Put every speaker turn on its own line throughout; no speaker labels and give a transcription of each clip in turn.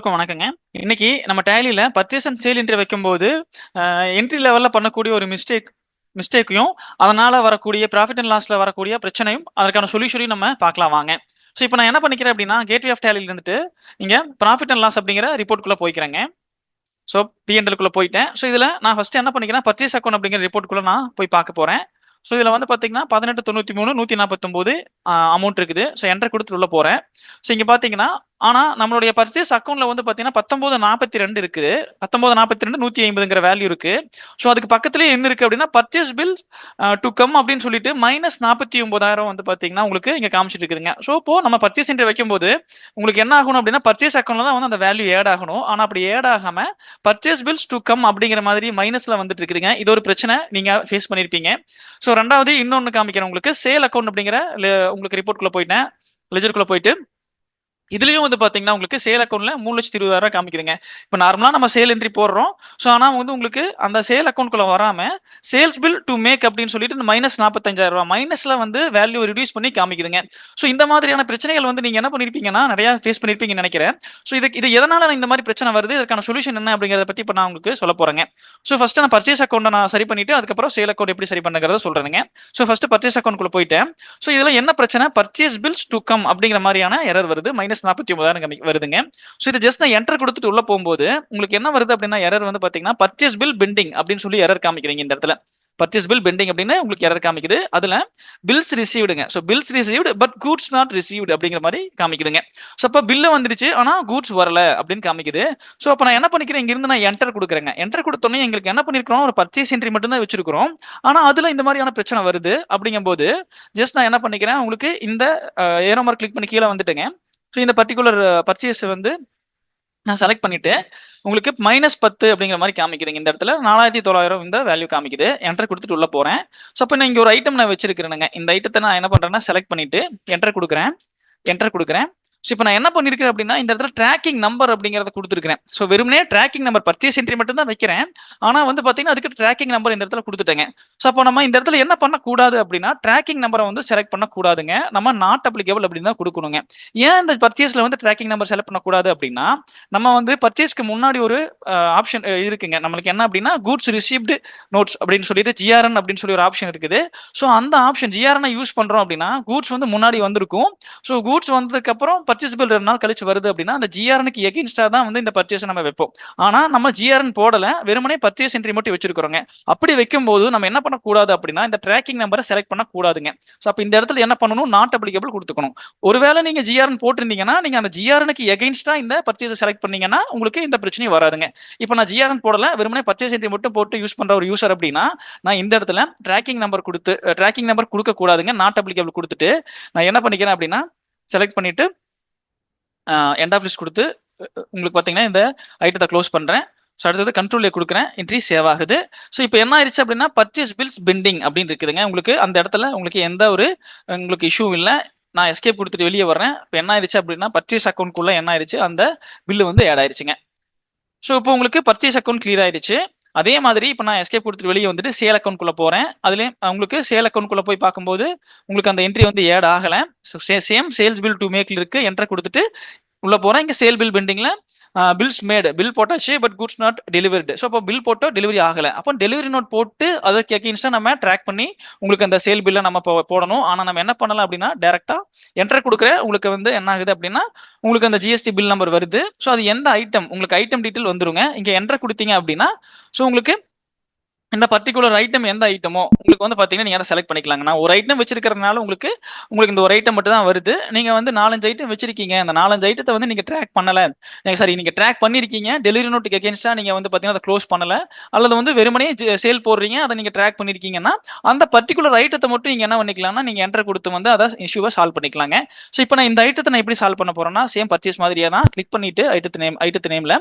எல்லோருக்கும் வணக்கங்க. இன்னைக்கு நம்ம டேலியில பர்ச்சேஸ் அண்ட் சேல் என்ட்ரி வைக்கும்போது, என்ட்ரி லெவல்ல பண்ணக்கூடிய ஒரு மிஸ்டேக்கையும், அதனால வரக்கூடிய ப்ராஃபிட் அண்ட் லாஸ்ல வரக்கூடிய பிரச்சனையும், அதற்கான சொல்யூஷனையும் நம்ம பார்க்கலாம் வாங்க. ஸோ இப்போ நான் என்ன பண்ணிக்கிறேன் அப்படின்னா, கேட்வே ஆஃப் டேலில இருந்துட்டு, இங்க ப்ராஃபிட் அண்ட் லாஸ் அப்படிங்கிற ரிப்போர்ட்குள்ள போய்க்கிறேங்க. ஸோ P&L போயிட்டேன். ஸோ இதுல நான் ஃபர்ஸ்ட் என்ன பண்ணிக்கிறேன், பர்ச்சேஸ் அக்கௌண்ட் அப்படிங்கிற ரிப்போர்ட்குள்ள நான் போய் பார்க்க போறேன். ஸோ இதுல வந்து பாத்தீங்கன்னா 1893 149 அமௌண்ட் இருக்குது. ஸோ என்டர் கொடுத்துட்டு உள்ள போறேன். ஸோ இங்க பாத்தீங்கன்னா ஆனா நம்மளுடைய பர்ச்சேஸ் அக்கௌண்ட்ல வந்து பாத்தீங்கன்னா 1942 இருக்குது. 1942 150ங்கிற வேல்யூ இருக்கு. ஸோ அதுக்கு பக்கத்துலயே என்ன இருக்கு அப்படின்னா பர்ச்சேஸ் பில் டு கம் அப்படின்னு சொல்லிட்டு -49,000 வந்து பாத்தீங்கன்னா உங்களுக்கு இங்க காமிச்சிட்டு இருக்குதுங்க. ஸோ இப்போ நம்ம பர்ச்சேஸ் என்ட்ரி வைக்கும்போது உங்களுக்கு என்ன ஆகணும் அப்படின்னா பர்ச்சேஸ் அக்கௌண்ட்ல தான் வந்து அந்த வேல்யூ ஏட் ஆகணும். ஆனா அப்படி ஏட் ஆகாம பர்ச்சேஸ் பில்ஸ் டு கம் அப்படிங்கிற மாதிரி மைனஸ்ல வந்துட்டு இருக்குதுங்க. இது ஒரு பிரச்சனை நீங்க ஃபேஸ் பண்ணிருப்பீங்க. ஸோ ரெண்டாவது இன்னொன்னு காமிக்கிறேன் உங்களுக்கு. சேல் அக்கௌண்ட் அப்படிங்கிற உங்களுக்கு ரிப்போர்ட்குள்ள போயிட்டேன். லெஜருக்குள்ள போயிட்டு இதுலயும் வந்து பாத்தீங்கன்னா உங்களுக்கு சேல் அக்கௌண்ட்ல 3,20,000 காமிக்குதுங்க. இப்போ நார்மலா நம்ம சேல் என்ட்ரி போடுறோம். ஸோ ஆனா வந்து உங்களுக்கு அந்த சேல் அக்கௌண்ட்குள்ள வராம சேல்ஸ் பில் டு மேக் அப்படின்னு சொல்லிட்டு -45,000 மைனஸ்ல வந்து வேல்யூ ரிடியூஸ் பண்ணி காமிக்குதுங்க. ஸோ இந்த மாதிரியான பிரச்சனைகள் வந்து நீங்க என்ன பண்ணிருப்பீங்கன்னா நிறைய ஃபேஸ் பண்ணிருப்பீங்கன்னு நினைக்கிறேன். ஸோ இது எதனால இந்த மாதிரி பிரச்சனை வருது, இதற்கான சொல்யூஷன் என்ன அப்படிங்கறத பத்தி இப்போ நான் உங்களுக்கு சொல்ல போறேங்க. ஸோ ஃபர்ஸ்ட் நான் பர்ச்சேஸ் அக்கௌண்ட் நான் சரி பண்ணிட்டு அதுக்கப்புறம் சேல் அக்கௌண்ட் எப்படி சரி பண்ணுங்கிறத சொல்றேங்க. ஸோ ஃபர்ஸ்ட் பர்ச்சேஸ் அக்கௌண்ட்குள்ள போயிட்டேன். ஸோ இதுல என்ன பிரச்சனை, பர்ச்சேஸ் பில்ஸ் டு கம் அப்படிங்கிற மாதிரியான எரர் வருது. -49,000 வருதுங்க. ஸோ இது ஜஸ்ட் நான் என்டர் கொடுத்துட்டு உள்ள போகும்போது உங்களுக்கு என்ன வருது அப்படின்னா எரர் வந்து பாத்தீங்கன்னா பர்ச்சேஸ் பில் பெண்டிங் அப்படின்னு சொல்லி எரர் காமிக்கிறீங்க. இந்த இடத்துல பர்ச்சேஸ் பில் பெண்டிங் அப்படின்னு உங்களுக்கு எரர் காமிக்குது. அதுல பில்ஸ் ரிசீவ்டுங்க. So bills received but goods not received அப்படிங்கிற மாதிரி காமிக்குதுங்க. ஸோ அப்போ பில்லு வந்துருச்சு ஆனா கூட்ஸ் வரல அப்படின்னு காமிக்குது. ஸோ அப்போ நான் என்ன பண்ணிக்கிறேன், இங்கிருந்து நான் என்டர் கொடுக்குறேங்க. என்டர் கொடுத்தோன்னே எங்களுக்கு என்ன பண்ணிருக்கிறோம், ஒரு பர்ச்சேஸ் என்ட்ரி மட்டும் தான் வச்சிருக்கிறோம். ஆனா அதுல இந்த மாதிரியான பிரச்சனை வருது. அப்படிங்கும்போது ஜஸ்ட் நான் என்ன பண்ணிக்கிறேன், உங்களுக்கு இந்த ஏரோ மார்க் கிளிக் பண்ணி கீழே வந்துட்டுங்க. ஸோ இந்த பர்டிகுலர் பர்ச்சேஸ் வந்து நான் செலக்ட் பண்ணிட்டு உங்களுக்கு -10 அப்படிங்கிற மாதிரி காமிக்குதுங்க. இந்த இடத்துல 4,900 இந்த வேல்யூ காமிக்குது. என்டர் கொடுத்துட்டு உள்ள போறேன். ஸோ இப்போ நான் இங்க ஒரு ஐட்டம் நான் வச்சிருக்கிறேனுங்க. இந்த ஐட்டத்தை நான் என்ன பண்றேன்னா செலக்ட் பண்ணிட்டு என்டர் கொடுக்குறேன். ஸோ இப்போ நான் என்ன பண்ணிருக்கேன் அப்படின்னா இந்த இடத்துல ட்ராக்கிங் நம்பர் அப்படிங்கறத கொடுத்துருக்கேன். ஸோ வெறுமனே ட்ராக்கிங் நம்பர் பர்ச்சேஸ் என்ட்ரி மட்டும் தான் வைக்கிறேன். ஆனா வந்து பாத்தீங்கன்னா அதுக்கு ட்ராக்கிங் நம்பர் இந்த இடத்துல கொடுத்துட்டேங்க. ஸோ அப்போ நம்ம இந்த இடத்துல என்ன பண்ணக்கூடாது அப்படின்னா ட்ராக்கிங் நம்பரை வந்து செலக்ட் பண்ணக்கூடாதுங்க. நம்ம நாட் அப்ளிகபிள் அப்படின்னு தான் கொடுக்கணுங்க. ஏன் இந்த பர்ச்சேஸ்ல வந்து ட்ராக்கிங் நம்பர் செலக்ட் பண்ணக்கூடாது அப்படின்னா நம்ம வந்து பர்ச்சேஸ்க்கு முன்னாடி ஒரு ஆப்ஷன் இருக்குங்க. நம்மளுக்கு என்ன அப்படின்னா கூட்ஸ் ரிசீவ்டு நோட்ஸ் அப்படின்னு சொல்லிட்டு ஜிஆர்என் அப்படின்னு சொல்லி ஒரு ஆப்ஷன் இருக்குது. ஸோ அந்த ஆப்ஷன் ஜிஆர்என் யூஸ் பண்றோம் அப்படின்னா கூட்ஸ் வந்து முன்னாடி வந்திருக்கும். ஸோ கூட்ஸ் வந்ததுக்கு அப்புறம் பர்ச்சேஸ் பில் 2 நாள் கழிச்சு வருது அப்படின்னா அந்த ஜிஆர்எனுக்கு எகென்ஸ்டா தான் வந்து இந்த பர்ச்சேஸ் நம்ம வைப்போம். ஆனா நம்ம ஜிஆர்என் போடல, வெறுமனே பர்ச்சேஸ் என்ட்ரி மட்டும் வச்சிருக்கிறோங்க. அப்படி வைக்கும்போது நம்ம என்ன பண்ணக்கூடாது அப்படின்னா இந்த ட்ராக்கிங் நம்பரை செலக்ட் பண்ணக்கூடாதுங்க. ஸோ அப்ப இந்த இடத்துல என்ன பண்ணணும், நாட் அப்ளிகபிள் கொடுத்துக்கணும். ஒருவேளை நீங்க ஜிஆர்என் போட்டிருந்தீங்கன்னா நீங்க அந்த ஜிஆர்எனுக்கு எகென்ஸ்டா இந்த பர்ச்சேஸ் செலக்ட் பண்ணீங்கன்னா உங்களுக்கு இந்த பிரச்சனையும் வராதுங்க. இப்போ நான் ஜிஆர்என் போடல, வெறுமனே பர்ச்சேஸ் என்ட்ரி மட்டும் போட்டு யூஸ் பண்ற ஒரு யூசர் அப்படின்னா நான் இந்த இடத்துல ட்ராக்கிங் நம்பர் கொடுக்க கூடாதுங்க. நாட் அப்ளிகபிள் கொடுத்துட்டு நான் என்ன பண்ணிக்கிறேன் அப்படின்னா செலக்ட் பண்ணிட்டு எண்ட் ஆஃப் லிஸ்ட் கொடுத்து உங்களுக்கு பாத்தீங்கன்னா இந்த ஐட்டத்தை க்ளோஸ் பண்றேன். ஸோ அடுத்தது கண்ட்ரோல் கொடுக்குறேன். என்ட்ரி சேவ் ஆகுது. ஸோ இப்போ என்ன ஆயிடுச்சு அப்படின்னா பர்ச்சேஸ் பில்ஸ் பெண்டிங் அப்படின்னு இருக்குதுங்க. உங்களுக்கு அந்த இடத்துல உங்களுக்கு எந்த ஒரு உங்களுக்கு இஷ்யூ இல்லை. நான் எஸ்கேப் கொடுத்துட்டு வெளியே வர்றேன். இப்போ என்ன ஆயிடுச்சு அப்படின்னா பர்ச்சேஸ் அக்கௌண்ட்குள்ள என்ன ஆயிடுச்சு, அந்த பில்லு வந்து ஆட் ஆயிடுச்சுங்க. ஸோ இப்போ உங்களுக்கு பர்ச்சேஸ் அக்கௌண்ட் கிளியர் ஆயிடுச்சு. அதே மாதிரி இப்போ நான் எஸ்கேப் கொடுத்துட்டு வெளியே வந்துட்டு சேல் அக்கௌண்ட்குள்ள போறேன். அதுலேயும் உங்களுக்கு சேல் அக்கௌண்ட்குள்ள போய் பார்க்கும்போது உங்களுக்கு அந்த என்ட்ரி வந்து ஏட் ஆகலை. சேம் சேல்ஸ் பில் டு மேக்ல இருக்கு. என்டர் கொடுத்துட்டு உள்ள போறேன். இங்க சேல் பில் பெண்டிங்ல பில்ஸ் மேட் பில் போட்டாச்சு but goods not delivered. So அப்போ பில் போட்டோ டெலிவரி ஆகலை. அப்போ டெலிவரி நோட் போட்டு அதுக்கு எகெயின்ஸ்டா நம்ம ட்ராக் பண்ணி உங்களுக்கு அந்த சேல் பில்லை நம்ம போடணும். ஆனா நம்ம என்ன பண்ணலாம் அப்படின்னா டைரக்டா என்டர் கொடுக்குற உங்களுக்கு வந்து என்ன ஆகுது அப்படின்னா உங்களுக்கு அந்த ஜிஎஸ்டி பில் நம்பர் வருது. ஸோ அது எந்த ஐட்டம் உங்களுக்கு ஐட்டம் டீட்டெயில் வந்துருங்க. இங்க என்டர் கொடுத்தீங்க அப்படின்னா ஸோ உங்களுக்கு இந்த பர்டிகுலர் ஐட்டம் எந்த ஐட்டமோ உங்களுக்கு வந்து பாத்தீங்கன்னா நீங்க அதை செலக்ட் பண்ணிக்கலாங்க. நான் ஒரு ஐட்டம் வச்சிருக்கிறதுனால உங்களுக்கு இந்த ஒரு ஐட்டம் மட்டும் தான் வருது. நீங்க வந்து 4-5 ஐட்டம் வச்சிருக்கீங்க. அந்த 4-5 ஐட்டத்தை வந்து நீங்க ட்ராக் பண்ணல, சாரி நீங்க ட்ராக் பண்ணிருக்கீங்க, டெலிவரி நோட்டுக்கு எகென்ஸ்டா நீங்க வந்து பாத்தீங்கன்னா அதை க்ளோஸ் பண்ணல, அல்லது வந்து வெறுமனே சேல் போடுறீங்க, அதை நீங்க ட்ராக் பண்ணிருக்கீங்கன்னா அந்த பர்டிகுலர் ஐட்டத்தை மட்டும் நீங்க என்ன பண்ணிக்கலாம்னா நீங்க என்டர் கொடுத்து வந்து அதை இஷ்யூவை சால்வ் பண்ணிக்கலாங்க. ஸோ இப்போ நான் இந்த ஐட்டத்தை நான் எப்படி சால்வ் பண்ண போறேன்னா சேம் பர்ச்சேஸ் மாதிரியே தான் கிளிக் பண்ணிட்டு ஐட்டத்து நேம்ல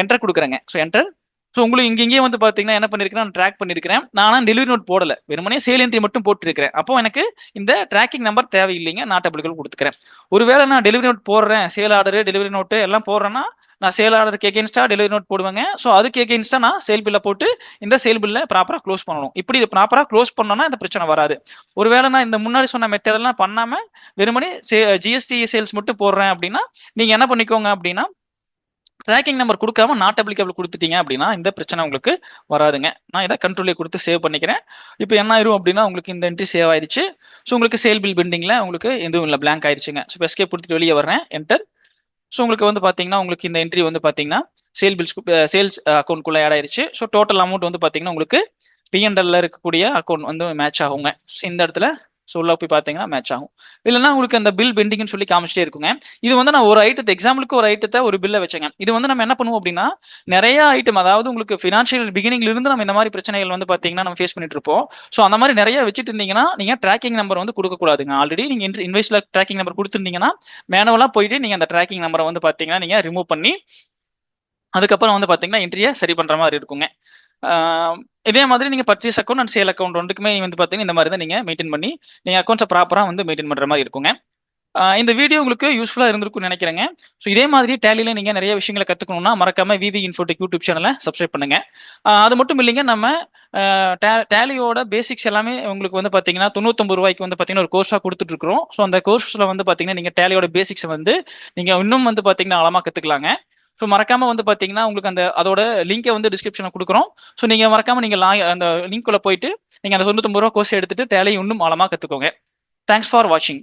என்டர் கொடுக்குறேங்க. So enter. ஸோ உங்களுக்கு இங்கேயே வந்து பாத்தீங்கன்னா என்ன பண்ணிருக்கேன், நான் ட்ராக் பண்ணிருக்கிறேன். நான் டெலிவரி நோட் போடல, வெறுமனே சேல் என்ட்ரி மட்டும் போட்டுருக்கிறேன். அப்போ எனக்கு இந்த ட்ராக்கிங் நம்பர் தேவையில்லைங்க, நாட் அப்ளிகபிள் கொடுத்துக்கிறேன். ஒருவேளை நான் டெலிவரி நோட் போடுறேன், சேல் ஆர்டர் டெலிவரி நோட்டு எல்லாம் போடுறேன்னா நான் சேல் ஆர்டருக்கு எகெயின்ஸ்டா டெலிவரி நோட் போடுவேங்க. ஸோ அதுக்கு எகெயின்ஸ்டா நான் சேல் பில்லை போட்டு இந்த சேல் பில்லை ப்ராப்பரா க்ளோஸ் பண்ணணும். இப்படி ப்ராப்பரா க்ளோஸ் பண்ணோம்னா இந்த பிரச்சனை வராது. ஒருவேளை நான் இந்த முன்னாடி சொன்ன மெத்தடெல்லாம் பண்ணாம வெறுமனே ஜிஎஸ்டி சேல்ஸ் மட்டும் போடுறேன் அப்படின்னா நீங்க என்ன பண்ணிக்கோங்க அப்படின்னா ட்ராக்கிங் நம்பர் கொடுக்காம நாட் அப்ளிகபிள் கொடுத்துட்டீங்க அப்படின்னா இந்த பிரச்சனை உங்களுக்கு வராதுங்க. நான் இதை கண்ட்ரோலே கொடுத்து சேவ் பண்ணிக்கிறேன். இப்போ என்ன ஆயிரும் அப்படின்னா உங்களுக்கு இந்த என்ட்ரி சேவ் ஆயிடுச்சு. ஸோ உங்களுக்கு சேல் பில் பெண்டிங்ல உங்களுக்கு எதுவும் இல்லை, பிளாங்க் ஆயிடுச்சுங்க. ஸோ எஸ்கேப் கொடுத்துட்டு வெளியே வரேன், என்டர். ஸோ உங்களுக்கு வந்து பார்த்தீங்கன்னா உங்களுக்கு இந்த என்ட்ரி வந்து பார்த்தீங்கன்னா சேல்ஸ் அக்கௌண்ட்குள்ளே ஆட் ஆயிடுச்சு. ஸோ டோட்டல் அமௌண்ட் வந்து பார்த்தீங்கன்னா உங்களுக்கு பிஎன்எல்ல இருக்கக்கூடிய அக்கௌண்ட் வந்து மேட்ச் ஆகுங்க. இந்த இடத்துல உள்ள போய் பார்த்தீங்கன்னா மேட்ச் ஆகும். இல்லைன்னா உங்களுக்கு அந்த பில் பெண்டிங்னு சொல்லி காமிச்சிட்டே இருக்குங்க. இது வந்து நான் ஒரு ஐட்டத்தை எக்ஸாம்பிளுக்கு ஒரு ஐட்டத்தை ஒரு பில்லை வச்சேங்க. இது வந்து நம்ம என்ன பண்ணுவோம் அப்படின்னா நிறைய ஐட்டம், அதாவது உங்களுக்கு ஃபினான்ஷியல் பிகினிங்ல இருந்து நம்ம இந்த மாதிரி பிரச்சனைகள் வந்து பார்த்தீங்கன்னா நம்ம ஃபேஸ் பண்ணிட்டு இருப்போம். ஸோ அந்த மாதிரி நிறைய வச்சுட்டு இருந்தீங்கன்னா நீங்க ட்ராக்கிங் நம்பர் வந்து கொடுக்கக்கூடாதுங்க. ஆல்ரெடி நீங்க இன்வாய்ஸ்ல ட்ராக்கிங் நம்பர் கொடுத்துருந்தீங்கன்னா மேனுவலா போயிட்டு நீங்க அந்த ட்ராக்கிங் நம்பரை வந்து பார்த்தீங்கன்னா நீங்க ரிமூவ் பண்ணி அதுக்கப்புறம் வந்து பார்த்தீங்கன்னா என்ட்ரியை சரி பண்ற மாதிரி இருக்குங்க. இதே மாதிரி நீங்க purchase account and sale account ரெண்டுக்குமே வந்து பார்த்தீங்கன்னா இந்த மாதிரி தான் நீங்க மெயின்டைன் பண்ணி நீங்க அக்கௌண்ட்ஸை ப்ராப்பராக வந்து மெயின்டைன் பண்ற மாதிரி இருக்குங்க. இந்த வீடியோ உங்களுக்கு யூஸ்ஃபுல்லா இருந்திருக்கும்னு நினைக்கிறேங்க. ஸோ இதே மாதிரி டேலியில நீங்க நிறைய விஷயங்களை கத்துக்கணும்னா மறக்காம விவி இன்ஃபோடெக் யூடியூப் சேனலை சப்ஸ்கிரைப் பண்ணுங்க. அது மட்டும் இல்லைங்க, நம்ம டேலியோட பேசிக்ஸ் எல்லாமே உங்களுக்கு வந்து பாத்தீங்கன்னா 99 ரூபாய்க்கு வந்து பாத்தீங்கன்னா ஒரு கோர்ஸா கொடுத்துட்டு இருக்கிறோம். ஸோ அந்த கோர்ஸ்ல வந்து பாத்தீங்கன்னா நீங்க டேலியோட பேசிக்ஸ் வந்து நீங்க இன்னும் வந்து பாத்தீங்கன்னா ஆழமா கத்துக்கலாங்க. ஸோ மறக்காம வந்து பாத்தீங்கன்னா உங்களுக்கு அதோட லிங்கை வந்து டிஸ்கிரிப்ஷன்ல கொடுக்குறோம். ஸோ நீங்க மறக்காம நீங்க அந்த லிங்க்குள்ள போயிட்டு நீங்க அந்த 99 ரூபா கோர்ஸ் எடுத்துட்டு டேலி இன்னும் ஆழமா கத்துக்கோங்க. தேங்க்ஸ் ஃபார் வாட்சிங்.